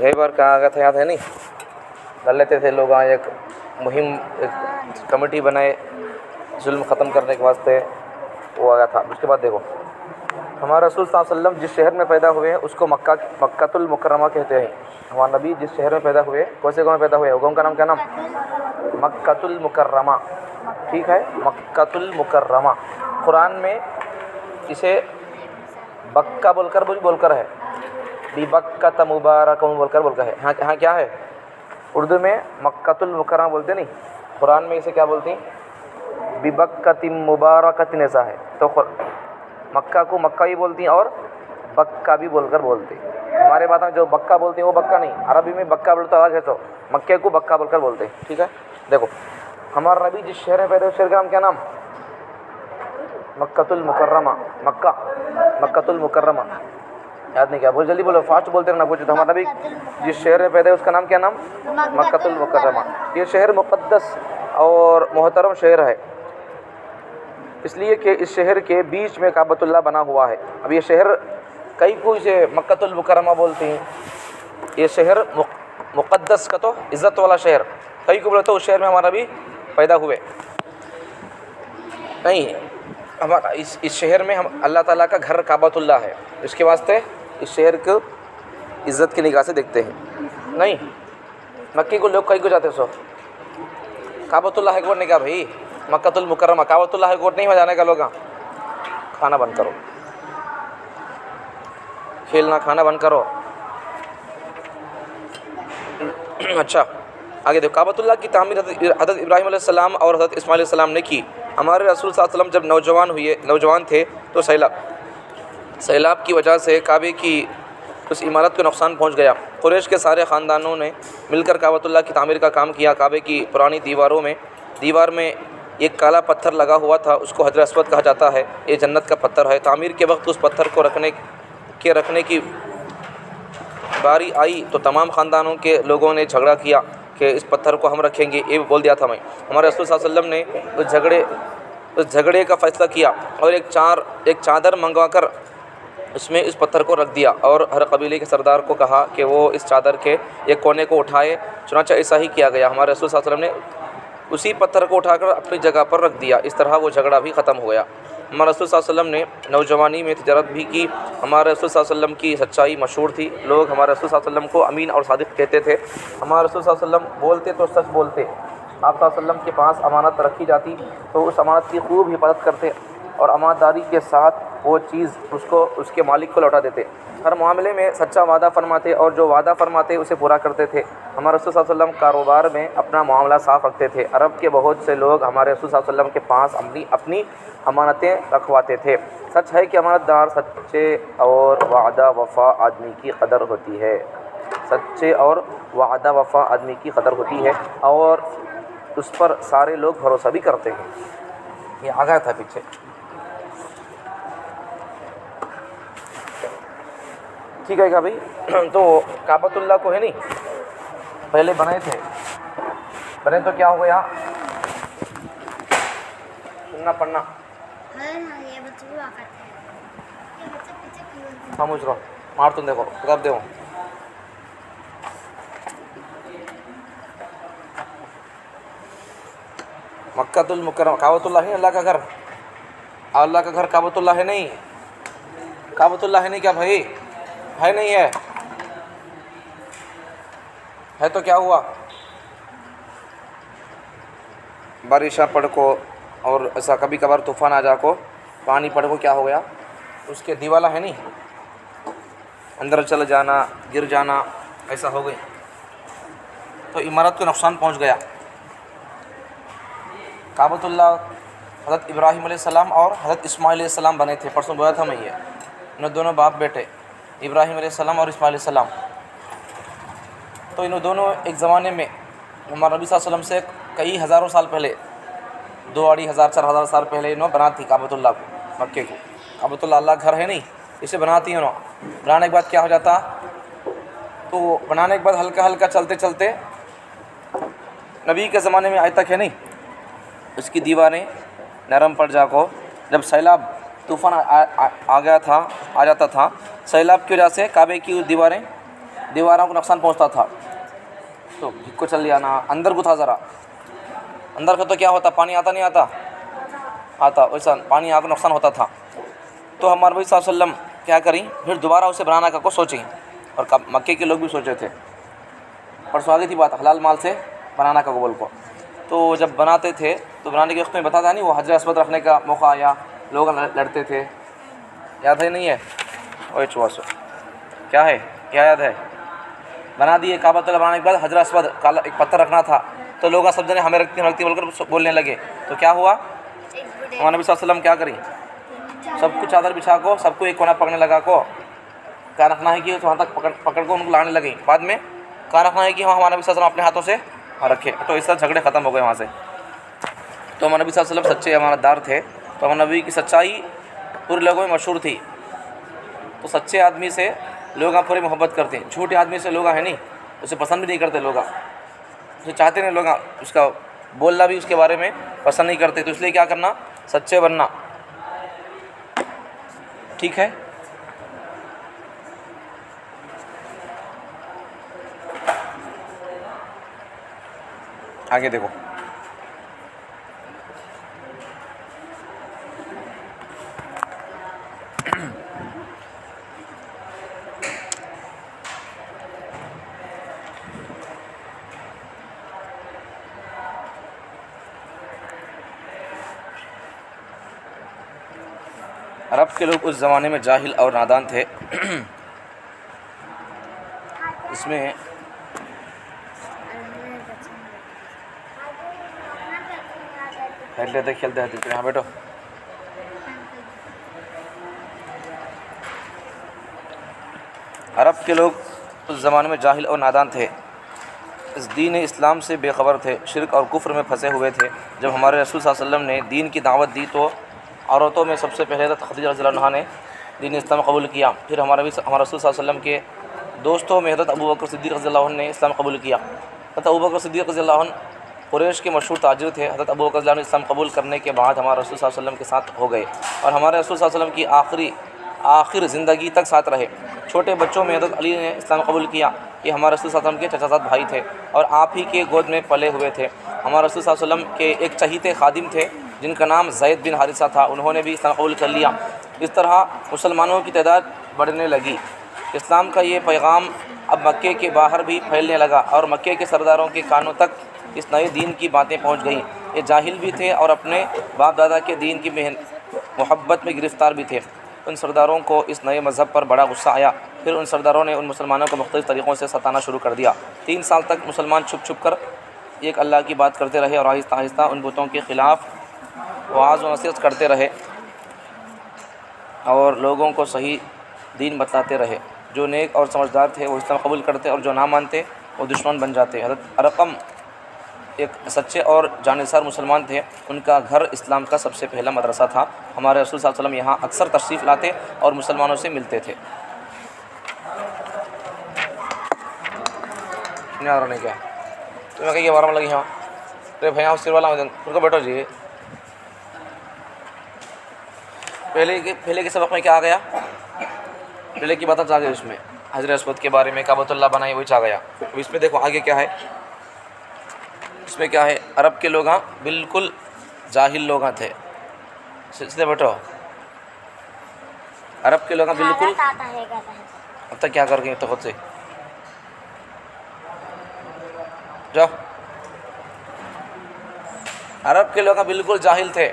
कई बार कहाँ गया था, याद है नहीं? कर लेते थे लोग, यहाँ एक मुहिम, एक कमेटी बनाए जुल्म ख़त्म करने के वास्ते, वो आ गया था। उसके बाद देखो, हमारा रसूल सल्लल्लाहु अलैहि वसल्लम जिस शहर में पैदा हुए हैं उसको मक्कातुल मुकर्रमा कहते हैं। हमारे नबी जिस शहर में पैदा हुए, कौन से गाँव में पैदा हुए, वो गाँव का नाम क्या नाम? मक्कातुल मुकर्रमा। ठीक है, मक्कातुल मुकर्रमा। कुरान में इसे बक्का बोलकर है, बिबक्कत मुबारक बोलकर है। हाँ क्या है? उर्दू में मक्कातुल मुकर्रमा बोलते नहीं, कुरान में इसे क्या बोलते हैं? बिबक्कतिन मुबारकतिन, ऐसा है। तो मक्का को मक्का भी बोलती हैं और बक्का भी बोलकर बोलते हैं। हमारे बात में जो बक्का बोलते हैं वो बक्का नहीं, अरबी में बक्का बोलते अलग है, तो मक्के को बक्का बोलकर बोलते हैं। ठीक है, देखो हमारा नबी जिस शहर में पैदा, उस शहर का नाम क्या नाम? मक्कातुल मुकर्रमा। मक्कातुल मुकर्रमा। याद नहीं? क्या बहुत जल्दी बोलो, फास्ट बोलते रहना कुछ। तो हमारा नबी जिस शहर में पैदा है उसका नाम क्या नाम? मक्कातुल मुकर्रमा। ये शहर मुक़द्दस और मोहतरम शहर है, इसलिए कि इस शहर के बीच में काबतुल्लाह बना हुआ है। अब ये शहर कई को इसे मक्कातुल मुकर्रमा बोलते हैं। ये शहर मुक़द्दस का तो इज़्ज़त वाला शहर, कई को बोलते हैं उस शहर में हमारा भी पैदा हुए। नहीं, हमारा इस शहर में हम अल्लाह ताला का घर काबतुल्लाह है, इसके वास्ते इस शहर को इज़्ज़त की निगाह से देखते हैं। नहीं, मक्के को लोग कई को जाते सो काबतुल्लाह है ने क्या भाई, मक्कातुल मुकर्रमा काबतुल्लाह है कोट नहीं हो जाने का। लोग खाना बंद करो, खेलना, खाना बंद करो। अच्छा आगे देखो, काबतुल्लाह की तामीर हज़रत इब्राहीम अलैहिस्सलाम और हज़रत इस्माइल अलैहिस्सलाम ने की। हमारे रसूल सल्लल्लाहु अलैहि वसल्लम जब नौजवान थे तो सैलाब की वजह से काबे की उस इमारत को नुकसान पहुंच गया। कुरैश के सारे ख़ानदानों ने मिलकर काबतुल्लाह की तामीर का काम किया। काबे की पुरानी दीवार में एक काला पत्थर लगा हुआ था, उसको हजर अस्वद कहा जाता है। ये जन्नत का पत्थर है। तामीर के वक्त उस पत्थर को रखने की बारी आई तो तमाम ख़ानदानों के लोगों ने झगड़ा किया कि इस पत्थर को हम रखेंगे, ये बोल दिया था मैं। हमारे रसूल सल्लल्लाहु अलैहि वसल्लम ने उस झगड़े का फ़ैसला किया और एक चादर मंगवाकर उसमें इस पत्थर को रख दिया और हर कबीले के सरदार को कहा कि वो इस चादर के एक कोने को उठाए। चुनांचे ऐसा ही किया गया। हमारे रसूल सल्लल्लाहु अलैहि वसल्लम ने उसी पत्थर को उठाकर अपनी जगह पर रख दिया। इस तरह वो झगड़ा भी ख़त्म हो गया। हमारे रसूल सल्लल्लाहु अलैहि वसल्लम ने नौजवानी में तिजारत भी की। हमारे रसूल सल्लल्लाहु अलैहि वसल्लम की सच्चाई मशहूर थी। लोग हमारे रसूल सल्लल्लाहु अलैहि वसल्लम को अमीन और सादिक कहते थे। हमारे रसूल सल्लल्लाहु अलैहि वसल्लम बोलते तो सच बोलते। आप सल्लल्लाहु अलैहि वसल्लम के पास अमानत रखी जाती तो उस अमानत की खूब हिफाजत करते और अमानतदारी के साथ वो चीज़ उसके मालिक को लौटा देते। हर मामले में सच्चा वादा फरमाते और जो वादा फरमाते उसे पूरा करते थे। हमारे रसूल सल्लल्लाहु अलैहि वसल्लम कारोबार में अपना मामला साफ़ रखते थे। अरब के बहुत से लोग हमारे रसूल सल्लल्लाहु अलैहि वसल्लम के पास अपनी अमानतें रखवाते थे। सच है कि अमानतदार सच्चे और वादा वफ़ा आदमी की कदर होती है। सच्चे और वादा वफ़ा आदमी की कदर होती है और उस पर सारे लोग भरोसा भी करते हैं। ये आ गया था पीछे। ठीक है क्या भाई? तो काबतुल्लाह को है नहीं पहले बने तो क्या हो गया? सुनना पढ़ना खामोश रहो, मार तुम देखो कब दे मक्कातुल मुकर्रमा काबतुल्लाह है अल्लाह का घर। अल्लाह का घर काबतुल्लाह है नहीं? काबतुल्लाह है नहीं क्या भाई? है नहीं है तो क्या हुआ? बारिशा पड़ को और ऐसा कभी कभार तूफ़ान आ जा को पानी पड़ को क्या हो गया? उसके दीवाला है नहीं, अंदर चल जाना, गिर जाना, ऐसा हो गई तो इमारत को नुकसान पहुंच गया। काबतुल्लाह हज़रत इब्राहीम अलैहिस्सलाम और हज़रत इस्माइल अलैहिस्सलाम बने थे। परसों बोला था मैं ये, इन दोनों बाप बेटे इब्राहीम अलैहिस्सलाम और इस्माइल अलैहिस्सलाम। तो इन दोनों एक ज़माने में हमारे नबी सल्लल्लाहु अलैहि वसल्लम से कई हज़ारों साल पहले, 2,500-4,000 साल पहले इन्होंने बना थी काबतुल्लाह को, मक्के को। काबतुल्लाह अल्लाह घर है नहीं, इसे बनाती हैं उन्होंने। बनाने के बाद क्या हो जाता? तो बनाने के बाद हल्का हल्का चलते चलते नबी के ज़माने में आज तक है नहीं, उसकी दीवारें नरम पड़ जाको। जब सैलाब तूफ़ान आ जाता था, सैलाब की वजह से काबे की दीवारें दीवारों को नुकसान पहुंचता था, तो को चल लिया ना, अंदर को था ज़रा, अंदर का तो क्या होता, पानी आता नहीं आता, आता, वैसा पानी आकर नुकसान होता था। तो हमारे नबी सल्लल्लाहु अलैहि वसल्लम क्या करी, फिर दोबारा उसे बनाना का को सोची, और मक्के के लोग भी सोचे थे, परसों आगे थी बात हलाल माल से बनाना का गोबल को। तो जब बनाते थे तो बनाने के वक्त में बताता नहीं, वो हजर अस्वद रखने का मौका आया, लोग लड़ते थे, याद है नहीं है, वही चुवासो क्या है, क्या याद है, बना दिए काबतुल्लाह बनाने के बाद हजर अस्वद काला एक पत्थर रखना था, तो लोग सब जने हमें रखती बोलकर बोलने लगे। तो क्या हुआ, हमारे नबी सल्लल्लाहु अलैहि वसल्लम क्या करी, सबको चादर बिछा को सबको एक कोना पकड़ने लगा को, क्या रखना है कि तो वहाँ तक पकड़ को उनको लाने लगी। बाद में क्या रखना है कि हाँ हमारे नबी सल्लल्लाहु अलैहि वसल्लम अपने हाथों से रखे, तो इस तरह झगड़े ख़त्म हो गए वहाँ से। तो हमारे नबी सल्लल्लाहु अलैहि वसल्लम सच्चे अमानतदार थे, तो हमारे नबी की सच्चाई पूरे लोगों में मशहूर थी। तो सच्चे आदमी से लोग पूरी मोहब्बत करते हैं, झूठे आदमी से लोग है नहीं, उसे पसंद भी नहीं करते लोग, उसे चाहते नहीं लोग, उसका बोलना भी उसके बारे में पसंद नहीं करते। तो इसलिए क्या करना, सच्चे बनना, ठीक है। आगे देखो, अरब के लोग उस ज़माने में जाहिल और नादान थे। इसमें खेलते खेलते हैं, यहाँ बैठो। अरब के लोग उस ज़माने में जाहिल और नादान थे, इस दीन इस्लाम से बेखबर थे, शिरक और कुफ्र में फंसे हुए थे। जब हमारे रसूल सल्लल्लाहु अलैहि वसल्लम ने दीन की दावत दी तो औरतों में सबसे पहले तो खदीजा रज़ियल्लाहु अन्हा ने दीन इस्लाम कबूल किया। फिर हमारा रसूल सल्लल्लाहु अलैहि वसल्लम के दोस्तों में हज़रत अबू बकर सिद्दीक़ रज़ियल्लाहु अन्हु ने इस्लाम कबूल किया। हज़रत अबू बकर सिद्दीक़ रज़ियल्लाहु अन्हु कुरैश के मशहूर ताजिर थे। हज़रत अबू बकर रज़ियल्लाहु अन्हु इस्लाम कबूल करने के बाद हमारे रसूल सल्लल्लाहु अलैहि वसल्लम के साथ हो गए और हमारे रसूल सल्लल्लाहु अलैहि वसल्लम की आखिर ज़िंदगी तक साथ रहे। छोटे बच्चों में हज़रत अली ने इस्लाम कबूल किया, ये हमारे रसूल सल्लल्लाहु अलैहि वसल्लम के चचाज़ाद भाई थे और आप ही के गोद में पले हुए थे। हमारे रसूल सल्लल्लाहु अलैहि वसल्लम के एक चहीते खादिम थे जिनका नाम ज़ैद बिन हारिसा था, उन्होंने भी इस्लाम कबूल कर लिया। इस तरह मुसलमानों की तादाद बढ़ने लगी। इस्लाम का ये पैगाम अब मक्के के बाहर भी फैलने लगा और मक्के के सरदारों के कानों तक इस नए दीन की बातें पहुंच गईं। ये जाहिल भी थे और अपने बाप दादा के दीन की मोहब्बत में गिरफ़्तार भी थे। उन सरदारों को इस नए मज़हब पर बड़ा गुस्सा आया। फिर उन सरदारों ने उन मुसलमानों को मुख्तलिफ़ तरीक़ों से सताना शुरू कर दिया। 3 साल तक मुसलमान छुप छुप कर एक अल्लाह की बात करते रहे और आहिस्ता आहिस्ता उन बुतों के ख़िलाफ़ वाज़ व नसीहत करते रहे और लोगों को सही दीन बतलाते रहे। जो नेक और समझदार थे वो इस्लाम कबूल करते और जो ना मानते वो दुश्मन बन जाते। हज़रत अरक़म एक सच्चे और जानिसार मुसलमान थे, उनका घर इस्लाम का सबसे पहला मदरसा था। हमारे रसूल सल्लल्लाहु अलैहि वसल्लम यहाँ अक्सर तशरीफ़ लाते और मुसलमानों से मिलते थे। नहीं क्या तो मैं कहीं बारह में लगी हाँ, अरे भैया सिर वाला उनको बैठो जी। पहले के सबक में क्या आ गया, पहले की बात आ गई, उसमें हजर अस्वद के बारे में काबतुल्लाह बनाई वही आ गया। तो इसमें देखो आगे क्या है, इसमें क्या है, अरब के लोग बिल्कुल जाहिल लोग थे। इसलिए बैठो, अरब के लोग बिल्कुल, अब तक क्या कर गए तो खुद से जाओ। अरब के लोग बिल्कुल जाहिल थे,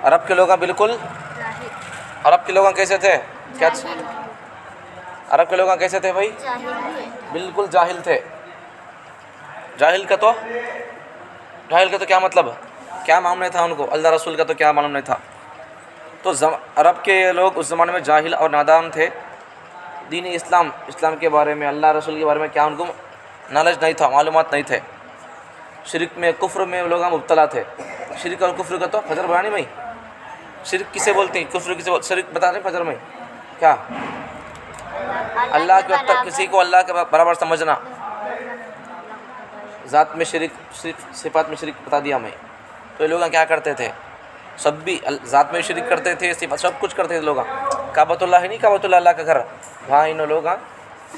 अरब के लोग बिल्कुल, अरब के लोग कैसे थे, क्या अरब के लोग कैसे थे भाई, बिल्कुल जाहिल थे। जाहिल का तो क्या मतलब, क्या मालूम नहीं था उनको, अल्लाह रसूल का तो क्या मालूम नहीं था। तो अरब के लोग उस ज़माने में जाहिल और नादान थे। दीन इस्लाम के बारे में, अल्लाह रसूल के बारे में क्या उनको नॉलेज नहीं था, मालूमात नहीं थे। शिरक में, कुफ्र में लोग मुब्तला थे। शिरक और कुफ्र का तो फजर बनानी भाई, शिरक किसे बोलते हैं, कुफ्र किसे बोलते, शिरक बता रहे फजर में क्या, अल्लाह के वक्त किसी को अल्लाह के बराबर समझना, ज़ात में शिरक, सिफ़ात में शिरक बता दिया मैं। तो ये लोग क्या करते थे, सब भी ज़ात में शिरक करते थे, सिफ़ात सब कुछ करते थे लोग। काबतुल्लाह है नहीं, काबतुल्लाह अल्लाह का घर, वहाँ इन लोग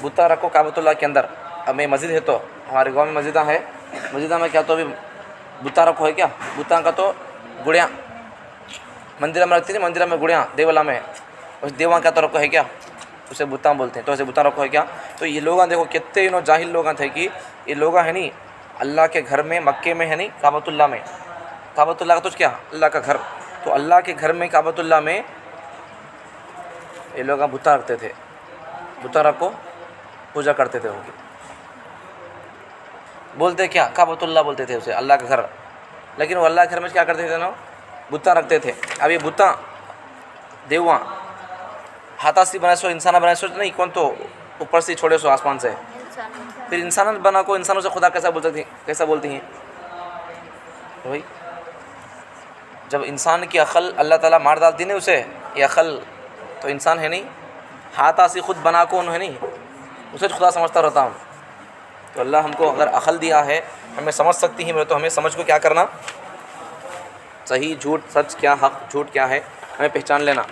बुता रखो काबतुल्लाह के अंदर। अब मैं मस्जिद है तो हमारे गांव में मस्जिदा है, मस्जिदा में क्या तो अभी बुता रखो है क्या, बुता का तो गुड़िया मंदिर में रखती थी, मंदिर में गुड़िया देवला में, उस देवा क्या तो रखो है क्या, उसे बुता बोलते हैं, तो ऐसे बुता रखो है क्या। तो ये लोग देखो कितने इन्हों जाहिल लोग थे कि ये लोग है नहीं अल्लाह के घर में मक्के में है नहीं काबतुल्लाह में, काबतुल्लाह का तो क्या अल्लाह का घर, तो अल्लाह के घर में काबतुल्लाह में ये लोग बुता रखते थे, बुता रखो पूजा करते थे उनकी, बोलते क्या काबतुल्लाह बोलते थे उसे, अल्लाह का घर। लेकिन वो अल्लाह के घर में क्या करते थे ना, बुता रखते थे। अब ये बुता देवा हाथा से बनाए सो इंसान बनाए सो नहीं, कौन तो ऊपर से छोड़े सो आसमान से, फिर इंसान बना को इंसानों से खुदा कैसा बोल सकती, कैसा बोलती हैं। तो भाई जब इंसान की अक़ल अल्लाह ताला मार डालती नहीं उसे, ये अक़ल तो इंसान है नहीं, हाथा से खुद बना को उन्हें नहीं उसे खुदा समझता रहता हूँ। तो अल्लाह हमको अगर अक़ल दिया है, हमें समझ सकती है, तो हमें समझ को क्या करना, सही झूठ, सच क्या, हक़ झूठ क्या है, हमें पहचान लेना,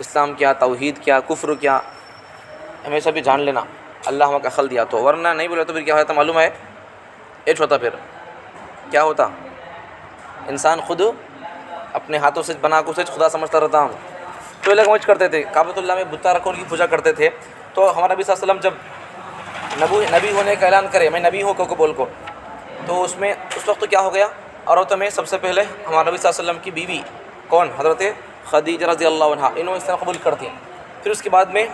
इस्लाम क्या, तौहीद क्या, कुफ्र क्या, हमें सभी जान लेना। अल्लाह हमको अक़ल दिया तो, वरना नहीं बोले तो फिर क्या होता मालूम है, एच होता, फिर क्या होता, इंसान खुद अपने हाथों से बना को उसे खुदा समझता रहता हूँ। तो ये लोग मौज करते थे, काबतुल्लाह में बुता रखो उनकी पूजा करते थे। तो हमारा नबी सल्लल्लाहु अलैहि वसल्लम जब नबी होने का ऐलान करे, मैं नबी हूँ को बोल को, तो उसमें उस वक्त तो क्या हो गया, औरतों में सबसे पहले हमारा नबी सल्लल्लाहु अलैहि वसल्लम की बीवी कौन, हज़रत खदीजा रज़ियल्लाहु अन्हा, इन्होंने इस्लाम कबूल करती। फिर उसके बाद में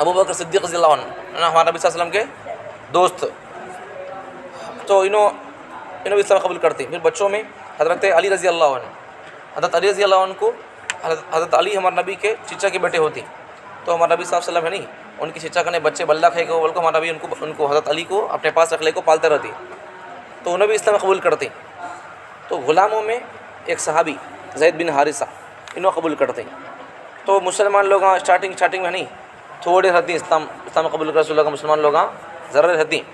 अबू बकर सिद्दीक़ रज़ियल्लाहु अन्हु, हमारा नबी सल्लल्लाहु अलैहि वसल्लम के दोस्त, तो इन्होंने इस्लाम कबूल करती। फिर बच्चों में हज़रत अली रज़ियल्लाहु अन्हु, हज़रत अली रज़ियल्लाहु अन्हु को, हज़रत अली हमारे नबी के चीचा के बेटे होती, तो हमारा नबी सल्लल्लाहु अलैहि वसल्लम है नहीं, उनकी चीचा करने बच्चे बल्ला खाए को बोल को हमारा नबी उनको हज़रत अली को अपने पास रख ले को पालते रहती, तो उन्हें भी इस्लाम कबूल करती। तो ग़ुलामों में एक सहाबी ज़ैद बिन हारिसा, इन्हों कबूल करते। तो मुसलमान लोग स्टार्टिंग में नहीं थोड़े रहती इस्लाम कबूल कर रसूलुल्लाह का, मुसलमान लोग ज़रा रहती।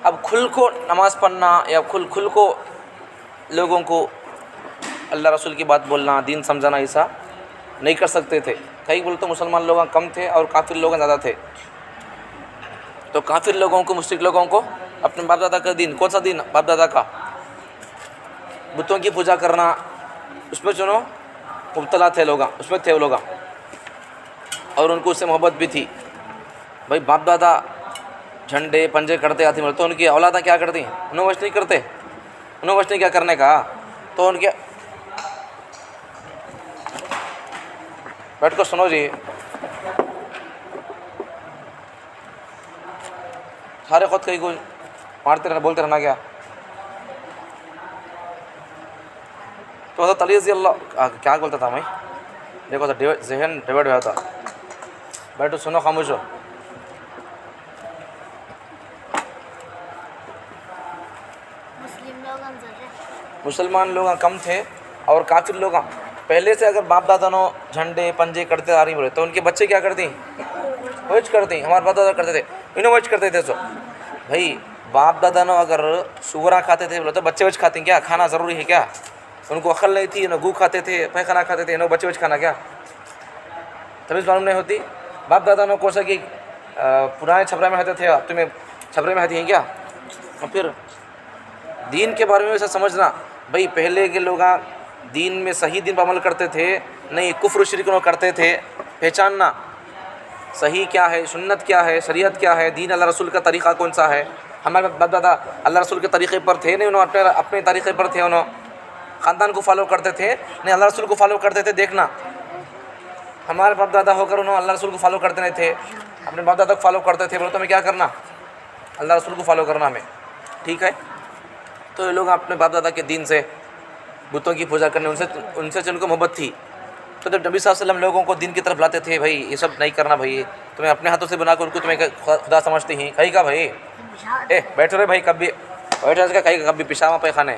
अब खुल को नमाज़ पढ़ना या खुल को लोगों को अल्लाह रसूल की बात बोलना, दीन समझाना, ऐसा नहीं कर सकते थे। कई बोलते मुसलमान लोग कम थे और काफिर लोग ज़्यादा थे। तो काफिर लोगों को, मुश्रिक लोगों को अपने बाप दादा का दीन, कौन सा दीन, बाप दादा का बुतों की पूजा करना, उसमें चुनो मुब्तला थे लोग, उसमें थे वो लोग, और उनको उससे मोहब्बत भी थी। भाई बाप दादा झंडे पंजे करते आती, तो उनकी औलादा क्या करती, उन्हें वश नहीं करते, उन्हें वश नहीं क्या करने का, तो उनके बैठ कर सुनो जी, सारे खुद कहीं को मारते रहना, बोलते रहना क्या। तो हज़रत अली रज़ी अल्लाह क्या बोलता था मैं, देखो तो जहन डिवाइड हुआ था। बैठो सुनो खामोश हो। मुसलमान लोग कम थे और काफिर लोग पहले से अगर बाप दादा नो झंडे पंजे करते आ रही बोले, तो उनके बच्चे क्या करती, वज करती। हमारे बाप दादा करते थे, इन्हों वज करते थे। सो भाई बाप दादा नो अगर सुगरा खाते थे बोले तो बच्चे वज खाते क्या, खाना ज़रूरी है क्या, उनको अकल नहीं थी, गू खाते थे, पैखाना खाते थे, इन्हों बच्चे वज खाना क्या, तभी मालूम नहीं होती। बाप दादा नो कौन सा कि पुराने छपरा में रहते थे, तुम्हें छपरे में रहती हैं क्या। और फिर दीन के बारे में वैसा समझना, भाई पहले के लोग दीन में सही दीन पर अमल करते थे, नहीं कुफ्र शिरक करते थे। पहचानना सही क्या है, सुन्नत क्या है, शरीयत क्या है, दीन अल्लाह रसूल का तरीक़ा कौन सा है। हमारे बाप दादा अल्लाह रसूल के तरीक़े पर थे नहीं, उन्होंने अपने तरीक़े पर थे, उन्होंने ख़ानदान को फॉलो करते थे, नहीं अल्लाह रसूल को फॉलो करते थे। देखना हमारे बाप दादा होकर उन्होंने अल्लाह रसूल को फॉलो करते नहीं थे, अपने बाप दादा को फॉलो करते थे, बोलो तो हमें क्या करना, अल्लाह रसूल को फॉलो करना हमें, ठीक है। तो ये लोग अपने बाप दादा के दीन से, बुतों की पूजा करने, उनसे उनको मोहब्बत थी। तो जब नबी सल्लल्लाहु अलैहि वसल्लम लोगों को दीन की तरफ लाते थे, भाई ये सब नहीं करना, भाई तुम्हें अपने हाथों से बनाकर उनको तुम्हें खुदा समझती हैं, कहीं का भाई बैठो रे भाई, कभी बैठो का कहीं कभी पिशामा पैखाने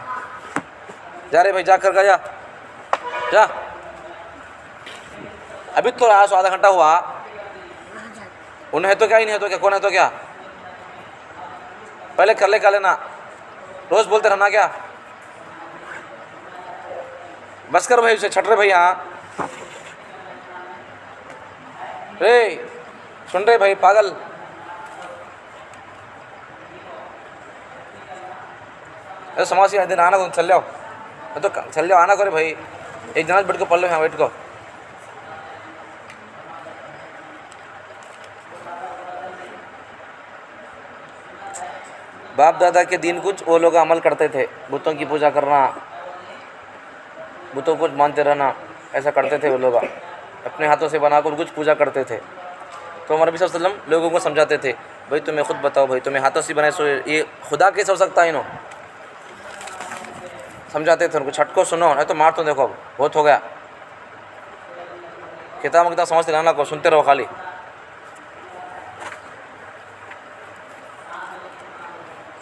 जा रहे भाई, जा कर गया जा, अभी तो रहा आधा घंटा हुआ, उन्हें है तो क्या, ही नहीं है तो क्या, कौन है तो क्या, पहले कर ले का लेना, रोज़ बोलते रहना क्या, बस कर भाई उसे छट रहे भाई। यहाँ रे सुन रहे भाई पागल, अरे समाज से दिन आना, चल जाओ तो चल जाओ, आना करे भाई, एक जनाज बैठ को पढ़ लो, यहाँ बैठ को। बाप दादा के दिन कुछ वो लोग अमल करते थे, बुतों की पूजा करना, बुतों को मानते रहना, ऐसा करते थे वो लोग, अपने हाथों से बनाकर कुछ पूजा करते थे। तो हमारे नबी सल्लल्लाहु अलैहि वसल्लम लोगों को समझाते थे, भाई तुम्हें खुद बताओ, भाई तुम्हें हाथों से बनाए सो ये खुदा कैसे हो सकता है, इन्हों समझाते थे उनको, छठ को सुनो नहीं तो मार तो देखो, बहुत हो गया, किताब किताब समझते रहना को, सुनते रहो खाली।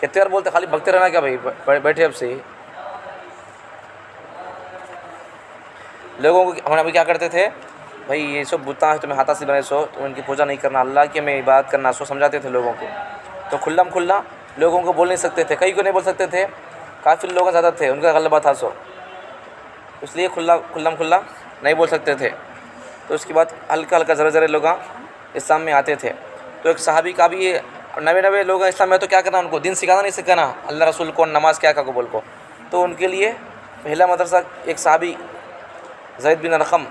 कितने बार बोलते, खाली भगते रहना क्या भाई, बैठे अब से ही। लोगों को हमारे अभी क्या करते थे, भाई ये सब बुता है तुम्हें हाथा से बनाए सो, तो उनकी पूजा नहीं करना, अल्लाह की में इबादत करना, सो समझाते थे लोगों को। तो खुल्लम खुल्ला लोगों को बोल नहीं सकते थे, कई को नहीं बोल सकते थे, काफिर लोग ज़्यादा थे, उनका गलबा था सो, इसलिए खुल्लम खुल्ला नहीं बोल सकते थे। तो उसके बाद हल्का हल्का ज़रा ज़रा लोग इस्लाम में आते थे। तो एक सहाबी का भी नवे नवे लोग इस्लाम में, तो क्या करना, उनको दिन सिखाना नहीं सिखाना, अल्लाह रसूल को नमाज क्या का बोल को। तो उनके लिए पहला मदरसा एक सहाबी ज़ैद बिन अरक़म,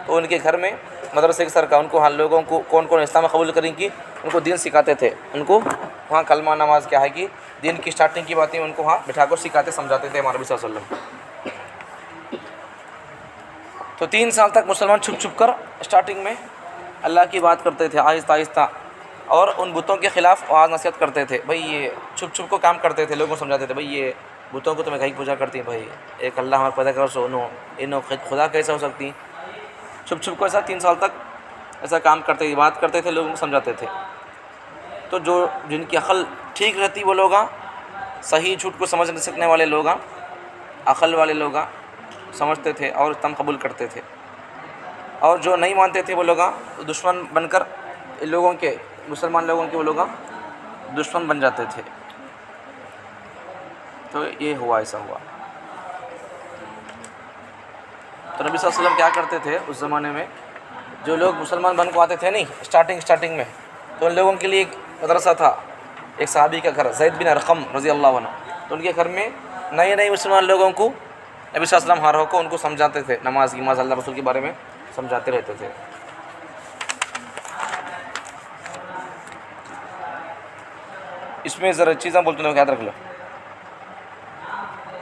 तो उनके घर में मदरसे के सर का, उनको हाँ लोगों को कौन कौन इस्लाम में कबूल करेंगी उनको दीन सिखाते थे, उनको वहाँ कलमा नमाज क्या है कि दीन की स्टार्टिंग की बातें उनको वहाँ बिठा कर सिखाते समझाते थे हमारे नबी सल्लल्लाहु अलैहि वसल्लम। तो 3 साल तक मुसलमान छुप छुप कर स्टार्टिंग में अल्लाह की बात करते थे, आहिस्ता आहिस्ता, और उन बुतों के ख़िलाफ़ आवाज़ नसीहत करते थे। भाई ये छुप छुप को काम करते थे, लोगों को समझाते थे, भाई ये बुतों को तुम्हें कहीं पूजा करती है, भाई एक अल्लाह हमारे पैदा कर सो, इन खुदा कैसे हो सकती। छुप छुप को ऐसा 3 साल तक ऐसा काम करते थे, बात करते थे, लोगों को समझाते थे। तो जो जिनकी अक़ल ठीक रहती वो लोग, सही झूठ को समझ नहीं सकने वाले लोग, अक़ल वाले लोग समझते थे और इस्लाम कबूल करते थे, और जो नहीं मानते थे वो लोग दुश्मन बनकर लोगों के, मुसलमान लोगों के वो लोग दुश्मन बन जाते थे। तो ये हुआ, ऐसा हुआ। तो नबी सल्लल्लाहु अलैहि वसल्लम क्या करते थे उस ज़माने में, जो लोग मुसलमान बन को आते थे नहीं स्टार्टिंग में, तो उन लोगों के लिए एक मदरसा था, एक सहाबी का घर ज़ैद बिन अरक़म रज़ी अल्लाह अन्हु, तो उनके घर में नए नए मुसलमान लोगों को नबी सल्लल्लाहु अलैहि वसल्लम हर को उनको समझाते थे, नमाज की अल्लाह रसूल के बारे में समझाते रहते थे। इसमें ज़रा चीज़ें बोलते हैं, याद रख लो,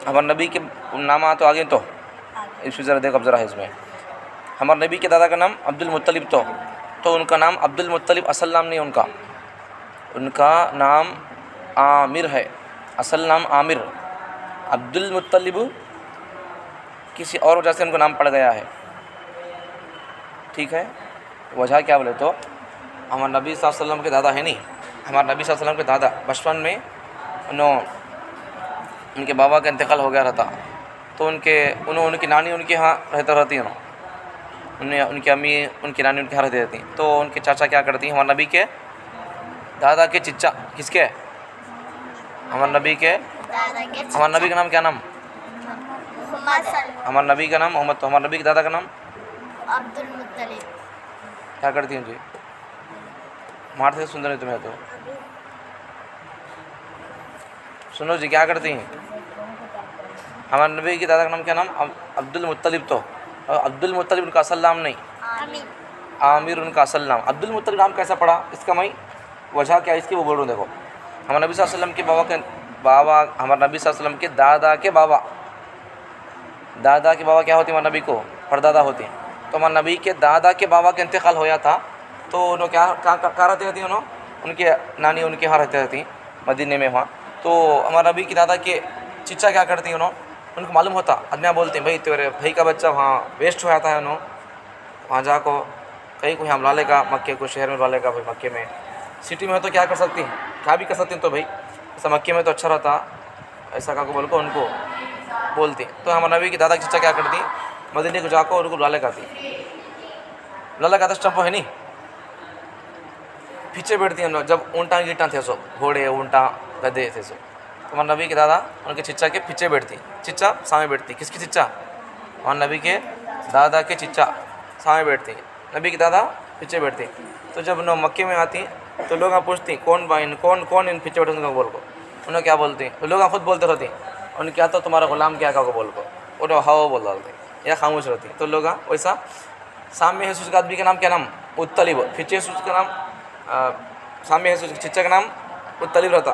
हमारे नबी के नाम तो आगे, तो इसमें ज़रा देखो, अब ज़रा है इसमें, हमारे नबी के दादा का नाम अब्दुल मुत्तलिब, तो उनका नाम अब्दुल मुत्तलिब असल नाम नहीं, उनका नाम आमिर है, असल नाम आमिर। अब्दुल मुत्तलिब किसी और वजह से उनको नाम पड़ गया है, ठीक है। वजह क्या बोले तो हमारे नबी सल्लल्लाहु अलैहि वसल्लम के दादा है नहीं, हमारे नबी सल्लल्लाहु अलैहि वसल्लम के दादा बचपन में उनके बाबा का इंतकाल हो गया रहता, तो उनकी नानी उनके यहाँ रहती है, उनकी अम्मी उनकी नानी उनके यहाँ रहती। तो उनके चाचा क्या करती हैं, हमारे नबी के दादा के चिच्चा, किसके, हमारे नबी का नाम क्या नाम, हमारे नबी का नाम मोहम्मद, तो हमारे नबी के दादा का नाम अब्दुल मुत्तलिब। क्या करती हैं जी, मारते थे, सुंदर है तुम्हें तो, सुनो जी क्या करती हैं। हमारे नबी के दादा का नाम क्या नाम, अब्दुल मुत्तलिब, तो अब्दुल मुत्तलिब उनका असल नाम नहीं, आमिर उनका असल नाम। अब्दुल मुत्तलिब नाम कैसा पड़ा, इसका मैं वजह क्या है इसकी वो बोल रहा हूँ। देखो हमारे नबी सल्लल्लाहु अलैहि वसल्लम के बाबा, हमारे नबी सल्लल्लाहु अलैहि वसल्लम के दादा के बाबा क्या होती है, हमारे नबी को परदादा होती हैं। तो हमारे नबी के दादा के बाबा का इंतकाल होया था, तो उन्होंने कहाँ रहती रहती, उनके नानी उनके यहाँ रहती रहती मदीने में वहाँ। तो हमारे नबी के दादा के चिच्चा क्या करती हैं, उनको मालूम होता, आदमियाँ बोलते हैं भाई तेरे भाई का बच्चा वहाँ वेस्ट हो जाता है, वहाँ जाको कहीं कोई हमला लेगा, मक्के को शहर में डालेगा, भाई मक्के में सिटी में तो क्या कर सकती हैं, क्या भी कर सकती हैं, तो भाई ऐसा मक्के में तो अच्छा रहता, ऐसा का को बोल को उनको बोलती। तो हमारे नबी की दादा की चिच्चा क्या करती, मदीने को जाकर उनको बुला लगाती, स्टम्पो है नहीं, पीछे बैठती हैं जब ऊँटा गीटा थे सो, घोड़े ऊँटा गधे थे सो, तो हमारे नबी के दादा उनके चिच्चा के पीछे बैठती, चिच्चा सामने बैठती। किसकी चिच्चा, हमारे नबी के दादा के चिच्चा सामने बैठती, नबी के दादा पीछे बैठती। तो जब नो मक्के में आती तो लोग पूछती कौन भाई कौन कौन इन पीछे बैठे उनको बोल को, उन्हें क्या बोलती, तो लोग खुद बोलते रहती, उन्हें क्या तो तुम्हारा गुलाम क्या को बोल को, वो हवा बोल डालते या खामोश रहती। तो लोग वैसा सामने है उसका आदमी का नाम क्या नाम मुत्तलिब, पीछे उसका नाम सामने है चिच्चा का नाम मुत्तलिब रहता।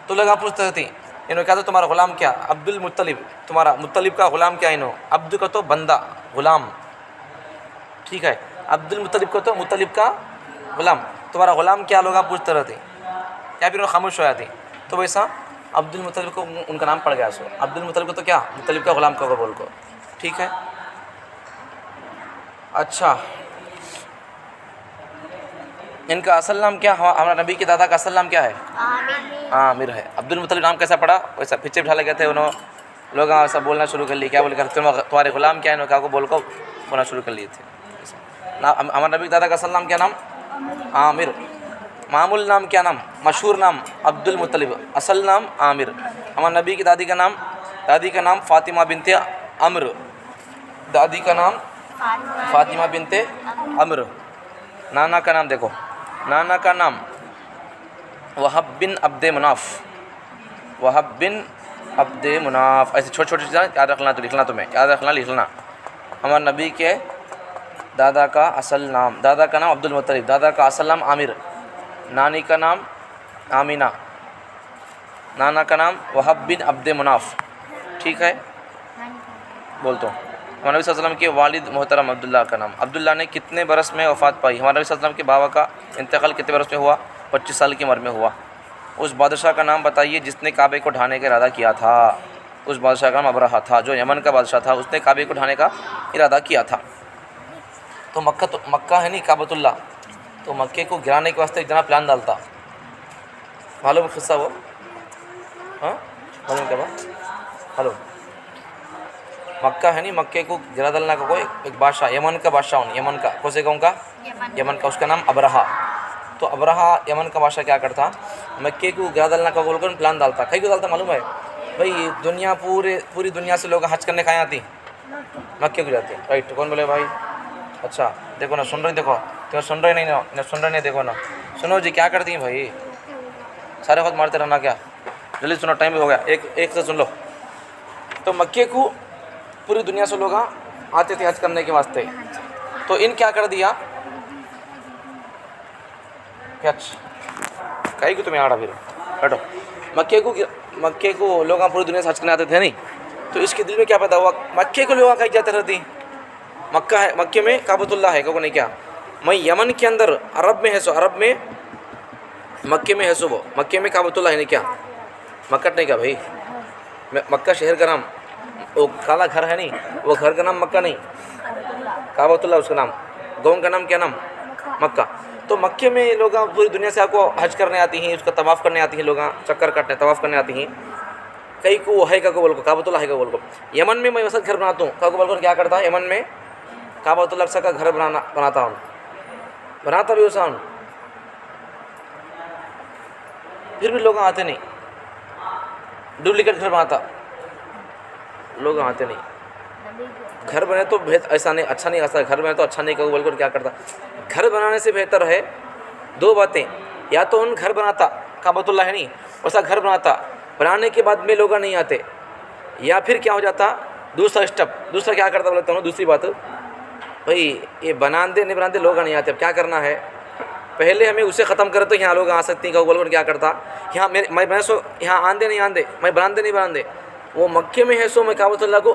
तो लोग पूछते रहती इन्हों क्या तो तुम्हारा गुलाम क्या, अब्दुल मुत्तलिब, तुम्हारा मुत्तलिब का गुलाम क्या इन्हों, अब्दुल का तो बंदा गुलाम, ठीक है, अब्दुल मुत्तलिब का तो मुत्तलिब का गुलाम, तुम्हारा गुलाम क्या, लोग पूछते रहते या फिर वो खामोश हो जाती। तो वैसा अब्दुल मुत्तलिब को उनका नाम पड़ गया, सो अब्दुल मुत्तलिब को तो क्या मुत्तलिब का गुलाम का बोल को, ठीक है। अच्छा, इनका असल नाम क्या, हमारा नबी के दादा का असल नाम क्या है, आमिर है। अब्दुल मुत्तलिब नाम कैसा पड़ा, वैसा पीछे बिठा लगे थे उन्होंने, लोग ऐसा बोलना शुरू कर लिए, क्या बोल कर तुम्हारे गुलाम क्या है, क्या को बोल को बोलना शुरू कर लिए थे ना। हमारे नबी के दादा का असल नाम क्या नाम, आमिर। मामूल नाम क्या नाम, मशहूर नाम अब्दुल मुत्तलिब, असल नाम आमिर। हमारे नबी की दादी का नाम फ़ातिमा बिनते अम्र, दादी का नाम फ़ातिमा बिनते अम्र। नाना का नाम देखो, नाना का नाम वहब बिन अब्दे मुनाफ, वहब बिन अब्दे मुनाफ। ऐसे छोटी छोटी चीज़ें याद रखना, तो लिखना, तुम्हें याद रखना लिखना। हमारे नबी के दादा का असल नाम, दादा का नाम अब्दुल मुत्तलिब, दादा का असल नाम आमिर, नानी का नाम आमीना, नाना का नाम वहब बिन अब्दे मुनाफ, ठीक है। बोल तो हमारे नबी सल्लल्लाहु अलैहि वसल्लम के वालिद मोहतरम अब्दुल्ला का नाम, अब्दुल्ला ने कितने बरस में वफ़ात पाई, हमारे नबी सल्लल्लाहु अलैहि वसल्लम के बाबा का इंतकाल कितने बरस में हुआ, 25 साल की उम्र में हुआ। उस बादशाह का नाम बताइए जिसने काबे को ढाने का इरादा किया था। उस बादशाह का नाम अबरहा था, जो यमन का बादशाह था, उसने काबे को ढाने का इरादा किया था। तो मक्का है नहीं काबतुल्ला, तो मक्के को गिराने के वास्ते इतना प्लान डालता, मालूम किस्सा वो, हाँ मालूम क्या बात, हेलो, मक्का है नहीं, मक्के को गिरा डालना का कोई एक बादशाह, यमन का बादशाह, यमन का कौन से गाँव का, यमन का, उसका नाम अबरहा। तो अबरहा यमन का बादशाह क्या करता, मक्के को गिरा डालना का बोलकर प्लान डालता। कहीं को डालता मालूम है भाई, दुनिया पूरी दुनिया से लोग हज करने खाए आती, मक्के को जाते, राइट। कौन बोले भाई, अच्छा देखो ना, सुन रहे, देखो तो सुन रहे नहीं ना, सुन रहे नहीं, देखो ना, सुनो जी क्या करती हैं भाई, सारे वक्त मारते रहना क्या, जल्दी सुनो, टाइम भी हो गया, एक से सुन लो। तो मक्के को पूरी दुनिया से लोग आते थे हज करने के वास्ते। तो इन क्या कर दिया, क्या कहीं को तुम्हें आड़ा फिर बैठो, मक्के को लोग पूरी दुनिया से हज करने आते थे नहीं। तो इसके दिल में क्या पता हुआ, मक्के को लोग कहीं जाते रहती, मक्का है, मक्के में काबतुल्ला है, को नहीं क्या, मैं यमन के अंदर अरब में है, सो अरब में मक्के में है, सो वो मक्के में काबतुल्ला है नहीं क्या, मक्कट नहीं क्या भाई, मक्का शहर का नाम, वो काला घर है नहीं, वो घर का नाम मक्का नहीं, काबतुल्ला उसका नाम, गाँव का नाम क्या नाम, मक्का। तो मक्के में लोग पूरी दुनिया से आपको हज करने आती हैं, उसका तवाफ़ करने आती हैं, लोग चक्कर काटने तवाफ़ करने आती हैं। कई को है का को बोल को, काबतुल्ला है का बोल को। यमन में मैं वैसा घर बनाता हूँ, का को बोलकर क्या करता है, यमन में काबतुल्ला का घर बनाता हूँ, बनाता भी वैसा हूँ, फिर भी लोग आते नहीं, डुप्लीकेट घर बनाता, लोग आते नहीं। घर बने तो ऐसा नहीं, अच्छा नहीं आता, घर बने तो अच्छा नहीं, कहो बोलकर क्या करता। घर बनाने से बेहतर है दो बातें, या तो उन घर बनाता, काबतुल्ला है नहीं, वैसा घर बनाता, बनाने के बाद में लोग नहीं आते, या फिर क्या हो जाता, दूसरा स्टेप, दूसरा क्या करता बोलता हूँ, दूसरी बात भाई ये बनाते नहीं बनाते लोग नहीं आते, अब क्या करना है, पहले हमें उसे ख़त्म करे तो यहाँ लोग आ सकते हैं, कहो बोलकर क्या करता, यहाँ मैं सो यहाँ आंदे नहीं आंदे, मैं बनाते नहीं बनाते, वो मक्के में है सो मैं काबतुल्ला को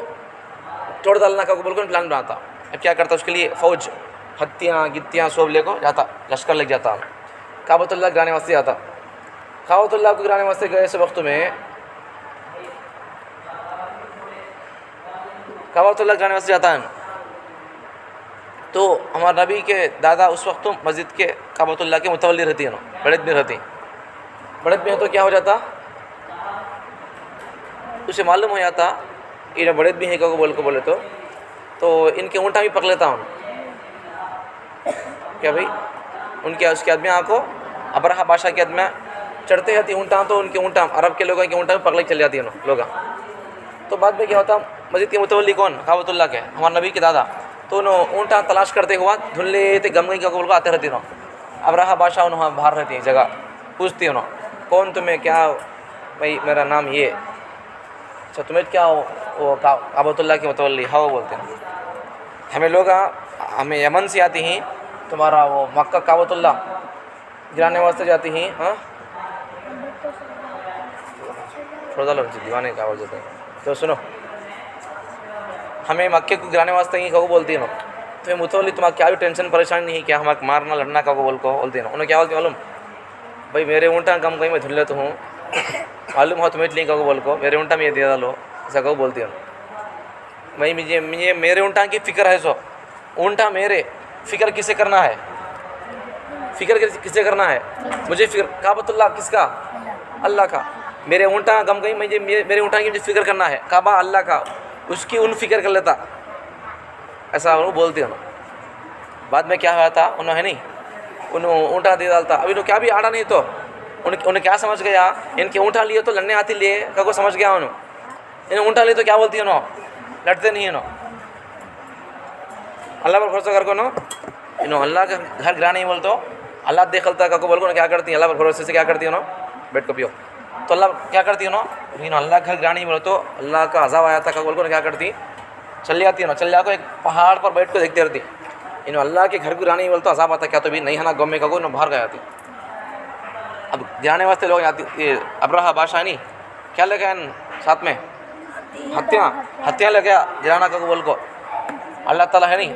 तोड़ डालना का बोलकर प्लान बनाता। अब क्या करता, उसके लिए फ़ौज हत्तियाँ गित्तियाँ सब लेकर जाता, लश्कर लग जाता, काबतुल्ला गिराने वास्ते जाता। काबतुल्ला को गिराने वास्ते गए ऐसे वक्त में, काबतुल्ला गिराने वास्ते जाता है, तो हमारे नबी के दादा उस वक्त तो मस्जिद के काबतुल्ला के मुतवल्ली रहती है ना, बड़द में रहती, बड़द में हो तो क्या हो जाता, उसे मालूम हो जाता इन्हें बड़द भी है को बोले तो इनके ऊँटा भी पक लेता हूँ क्या भाई, उनके उसके आदमी को अबरहा बादशाह के आदमी चढ़ते जाती ऊँटा, तो उनके ऊँटा अरब के लोगों के ऊँटा में पकड़ चले जाती है लोग। तो बाद में क्या होता, मस्जिद के मुतवल्ली कौन, काबतुल्ला के, हमारे नबी के दादा, तो उन्होंने ऊँटा तलाश करते हुआ धुल्ले थे गम गई का बोल को आते रहती ना। अब रहा बादशाह उन्होंने बाहर रहती है जगह पूछती हो ना कौन तुम्हें क्या भाई मेरा नाम ये अच्छा तुम्हें क्या वो काबतुल्लाह की मतवल्ली हाँ वो बोलते हैं हमें लोग हमें यमन से आती हैं तुम्हारा वो मक्का काबतुल्लाह गिराने वास्ते जाती हैं। हाँ थोड़ा लो दीवाने का आवाज़ होता है तो सुनो हमें मक्के को गिराने वास्ते ही कहो बोलती है ना तो मुतवल्ली तुम्हारा क्या भी टेंशन परेशानी नहीं क्या हमारे मारना लड़ना का बोलती है ना उन्हें क्या बोलती मालूम भाई मेरे ऊँटा कम कहीं मैं धुल तो हूँ मालूम हो तुम्हें नहीं कहो बोल को मेरे ऊँटा में ये दे डालो ऐसा कहो बोलती है भाई मुझे मेरे ऊँटा की फ़िक्र है सो ऊँटा मेरे फ़िक्र किसे करना है फ़िक्र किसे करना है मुझे फ़िक्र काबतुल्लाह किसका अल्लाह का मेरे ऊँटा गम गई मुझे मेरे ऊँटा की मुझे फ़िक्र करना है काबा अल्लाह का उसकी उन फ़िक्र कर लेता ऐसा वो बोलती है ना। बाद में क्या हुआ था उन्होंने नहीं उन्होंने ऊँटा दे डालता अभी तो क्या भी आड़ा नहीं तो उन्हें क्या समझ गया इनके ऊँटा लिए तो लड़ने आती लिए को समझ गया उन्होंने इन्हें ऊँटा लिए तो क्या बोलती है ना लड़ते नहीं है ना अल्लाह पर भरोसा कर को नो इन्हों अल्लाह का घर गिरा नहीं बोल तो अल्लाह देखलता को बोल को क्या करती है अल्लाह पर भरोसे से क्या करती है ना बैठ को पियो तो अल्लाह क्या करती है ना इन अल्लाह घर गिरा नहीं बोलो तो अल्लाह का अज़ाब आया था का बोल को क्या करती चल जाती है ना चल जाकर एक पहाड़ पर बैठ कर देखती रहती इन अल्लाह के घर को गिराने नहीं बोल तो अज़ाब आता क्या तो भी नहीं है ना गाँव में का ना बाहर गया थी। अब गिराने वास्ते लोग आती अब्राहा बादशाह नहीं क्या लगा साथ में हत्या लग गया गिराना का बोल को अल्लाह ताला है नहीं।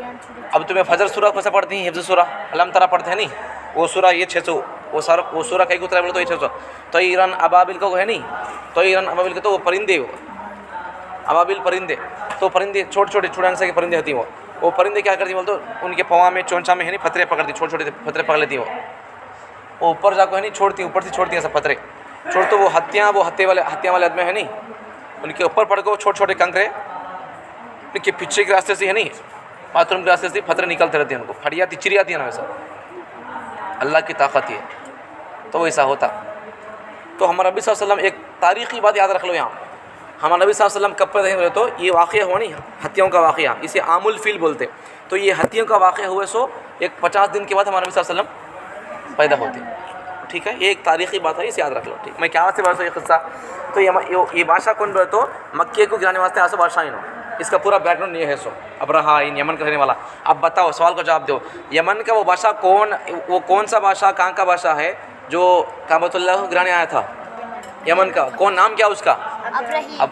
अब तुम्हें फजर सूरा कैसे पढ़ती हैं हिफ्ज़ सूरा अलम तरा पढ़ते हैं नहीं वो सूरा ये 600 वो सूरा कहीं उतरा बोले तो ये 600 तो ईरान अबाबिल का वो है नहीं तो ईरान अबाबिल के तो वो परिंदे वो अबाबिल परिंदे तो परिंदे छोटे छोटे चुड़ैंसा के परिंदे होती हैं वो परिंदे क्या करती बोल तो उनके पवा में चोंचा में है नहीं पत्थरे पकड़ती छोटे छोटे पत्थरे पकड़ लेती वो ऊपर जाकर है नहीं छोड़ती ऊपर से छोड़ती हैं सब पत्थरे छोड़ तो वो हत्या वाले आदमी है नहीं उनके ऊपर पड़ को छोटे छोटे कंकरे उनके पीछे के रास्ते से है नहीं बाथरूम के रास्ते से पत्थर निकलते रहते हैं उनको फटियाती चिरियाती है ना वैसा अल्लाह की ताकत है तो वैसा होता। तो हमारा नबी सल्लल्लाहु अलैहि वसल्लम एक तारीख़ी बात याद रख लो यहाँ हमारा नबी सल्लल्लाहु अलैहि वसल्लम कब पैदा हुए तो ये वाक़या हुआ नहीं हत्याओं का वाक़या इसे आमुल फ़ील बोलते तो ये हत्याओं का वाक़या हुए सो एक 50 दिन के बाद हमारा नबी सल्लल्लाहु अलैहि वसल्लम पैदा होते। ठीक है ये एक तारीख़ी बात है इसे याद रख लो। ठीक मैं क्या से बात ये क़िस्सा तो ये बादशाह कौन बोले तो मक्के को गिराने वास्ते आसो बादशाह नो इसका पूरा बैकग्राउंड ये है सो अब्राहा इन यमन का रहने वाला। अब बताओ सवाल का जवाब दो यमन का वो बादशाह कौन सा बादशाह कहाँ का बादशाह है जो काबतुल्लाह को गिराने आया था यमन का कौन नाम क्या उसका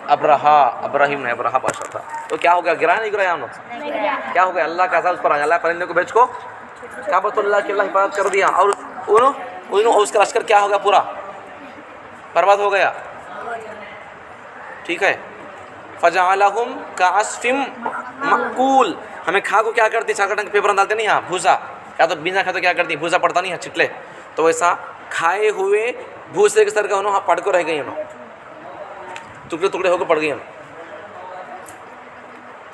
अब्राहिम नहीं अब्राहा बादशाह था। तो क्या हो गया गिराया नहीं गिराया हम लोग क्या हो गया अल्लाह का अज़ाब उस पर आया अल्लाह परिंदे को भेज को काबतुल्लाह की अल्लाह हिफाजत कर दिया और उसका लश्कर क्या हो गया पूरा बर्बाद हो गया। ठीक है फ़जअलहुम कअस्फ़िम मअकूल हमें खा को क्या करती चाकटन के पेपर डालते नहीं यहाँ भूसा या तो बिना खा तो क्या करती भूसा पड़ता नहीं है चिटले तो वैसा खाए हुए भूसे के सर का उन्होंने पड़ को रह गई उन्होंने टुकड़े टुकड़े होकर पड़ गई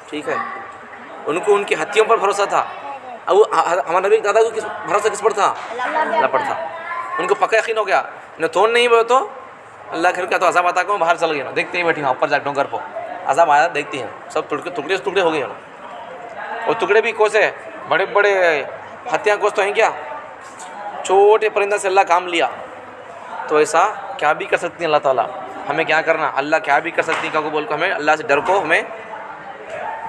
ठीक है उनको उनकी हत्याओं पर भरोसा था। अब हमारे नबी दादा को भरोसा किस पर था अल्लाह पर था उनको पक्का यकीन हो गया न तो नहीं बोले तो अल्लाह घर का तो अज़ाब आता को बाहर चल गया ना देखते ही बैठी हाँ ऊपर जा डोंगर पर अज़ाब आया देखती हैं सब टुकड़े हो गए ना और टुकड़े भी कोसे बड़े बड़े हत्या कोस तो हैं क्या छोटे परिंदा से अल्लाह काम लिया। तो ऐसा क्या भी कर सकती हैं अल्लाह ताला हमें क्या करना अल्लाह क्या भी कर सकती है को बोल को हमें अल्लाह से डर को हमें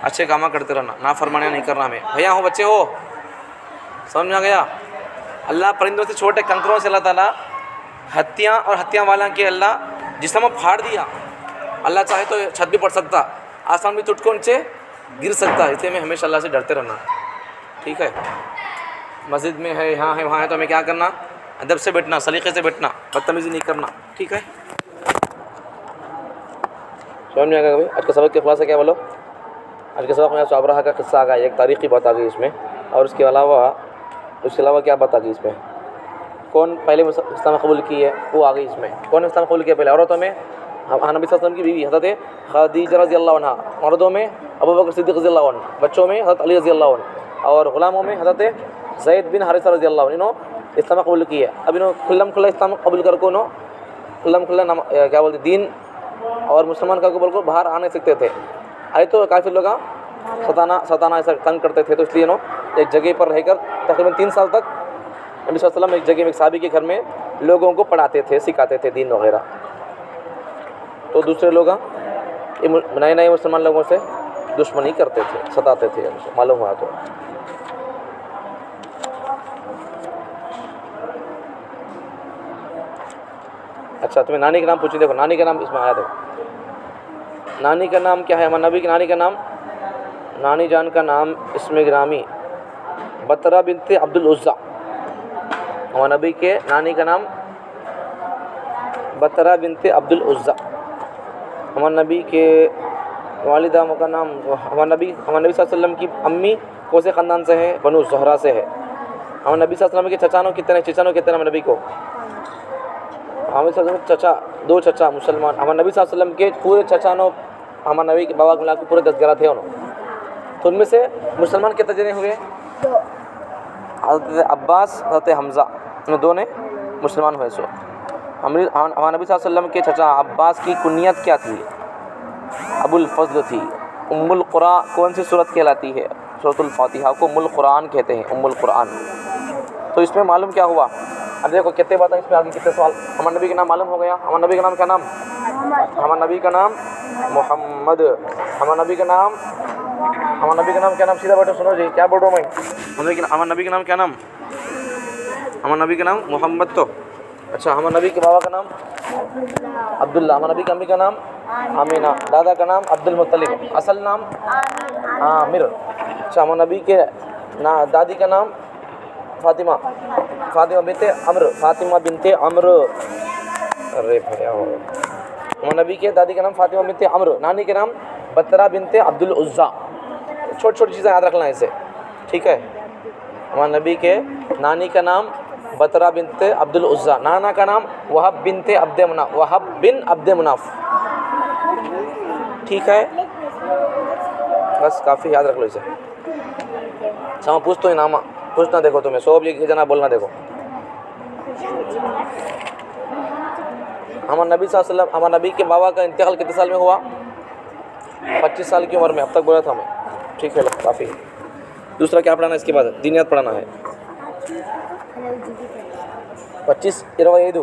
अच्छे काम करते रहना नाफरमानी नहीं करना हमें भैया हो बच्चे हो समझ में आ गया। अल्लाह परिंदों से छोटे कंकरों से अल्लाह ताला हत्या और हत्या वाला के अल्लाह जिस्म फाड़ दिया अल्लाह चाहे तो छत भी पड़ सकता आसमान भी टूट को उनसे गिर सकता है इसलिए हमें हमेशा अल्लाह से डरते रहना। ठीक है मस्जिद में है यहाँ है वहाँ है तो हमें क्या करना अदब से बैठना सलीक़े से बैठना बदतमीज़ी नहीं करना। ठीक है समझ में आ गया भाई आज के सबक के खुलासा क्या बोलो आज के सबक में अब्राहा का किस्सा आ गया एक तारीख़ी बात आ गई इसमें और उसके अलावा क्या बात आ गई इसमें कौन पहले इस्लाम कबूल की है वो आ गई इसमें कौन इस्लाम कबूल किया पहले औरतों में नबी सल्लल्लाहु अलैहि वसल्लम की बीवी हज़रत खदीजा रज़ियल्लाहु अन्हा मर्दों में अबू बकर सिद्दीक़ रज़ियल्लाहु अन्हु बच्चों में हज़रत अली रज़ियल्लाहु अन्हु और ग़ुलामों में हज़रत ज़ैद बिन हारिसा रज़ियल्लाहु अन्हु इस्लाम कबूल की है। अब इन्होंने खुल्ला इस्लाम कबूल कर को खुल्ला क्या बोलते दीन और मुसलमान का कबूल को बाहर आ नहीं सकते थे। आए तो काफ़ी लोग सताना ऐसा तंग करते थे, तो इसलिए इन्होंने एक जगह पर रहकर तकरीबन 3 साल तक नबी सल्लल्लाहु अलैहि वसल्लम एक जगह में, एक साहबी के घर में लोगों को पढ़ाते थे, सिखाते थे दीन वगैरह। तो दूसरे लोग नए नए मुसलमान लोगों से दुश्मनी करते थे, सताते थे, उनसे मालूम हुआ तो। अच्छा, तुम्हें नानी का नाम पूछी, देखो नानी का नाम इसमें आया, देखो नानी का नाम क्या है। हमारे नबी की नानी का नाम, नानी जान का नाम इसमें गिरामी बतरा बिनते अब्दुल उज़्ज़ा। हमारे नबी के नानी का नाम बतरा बिनते अब्दुल उज़्ज़ा। हमारे नबी के वालिदा का नाम, हमारे नबी सल्लल्लाहु अलैहि वसल्लम की अम्मी कौन से ख़ानदान से है? बनु ज़हरा से है। हमारे नबी सल्लल्लाहु अलैहि वसल्लम के चचानो कितने, चचानो कितने हमारे नबी को? हमारे सल्लल्लाहु चचा, 2 चचा मुसलमान। हमारे नबी सल्लल्लाहु अलैहि वसल्लम के पूरे चचानो हमारे नबी के बाबा को मिला के पूरे 10-11 थे उन्होंने। तो उनमें से मुसलमान कितने जने हुए? हज़रत अब्बास, हज़रत हमज़ा, इन 2 ने मुसलमान हुए। सो हमारे नबी सल्लल्लाहु अलैहि वसल्लम के चचा अब्बास की कुनियत क्या थी? अबुल फ़ज़ल थी। उम्मुल क़ुरा कौन सी सूरत कहलाती है? सूरतुल फ़ातिहा को उम्मुल क़ुरान कहते हैं, उम्मुल क़ुरान। तो इसमें मालूम क्या हुआ? अब देखो कितने बात है इसमें, आगे कितने सवाल। हमारे नबी का नाम मालूम हो गया। हमारे नबी का नाम क्या नाम? हमारे नबी का नाम मोहम्मद। हमारे नबी का नाम, हमारे नबी का नाम क्या नाम? सीधा बैठो, सुनो जी क्या बोल रहा हूँ मैं। हमारे नबी का नाम क्या नाम? हमारे नबी का नाम मोहम्मद। तो अच्छा, हमारे नबी के बाबा का नाम अब्दुल्ला। हमारे नबी की अम्मी का नाम आमीना। दादा का नाम अब्दुल मुत्तलिब। असल नाम आमिर। अच्छा, हमारे नबी के दादी का नाम फातिमा, फातिमा बिनते अम्र, फातिमा बिनते अम्र। अरे भैया, हमारे नबी के दादी का नाम फातिमा बिनते अम्र। नानी के नाम बतरा बिनते अब्दुल उज़्ज़ा। छोटी छोटी चीज़ें याद रखना है इसे, ठीक है। हमारे नबी के नानी का नाम बतरा बिनते अब्दुल उज़्ज़ा। नाना का नाम वहब बिनते अब्द मुनाफ, वहब बिन अब्द मुनाफ, ठीक है। बस काफ़ी याद रख लो इसे। अच्छा, पूछ तो नामा पूछना, देखो तुम्हें सब ये जना बोलना। देखो हमारे नबी सल्लल्लाहु अलैहि वसल्लम, हमारे नबी के बाबा का इंतकाल कितने साल में हुआ? 25 साल की उम्र में। अब तक बोला था हमें, ठीक है, काफ़ी। दूसरा क्या पढ़ाना है इसके बाद? दीनियात पढ़ाना है। 25, 25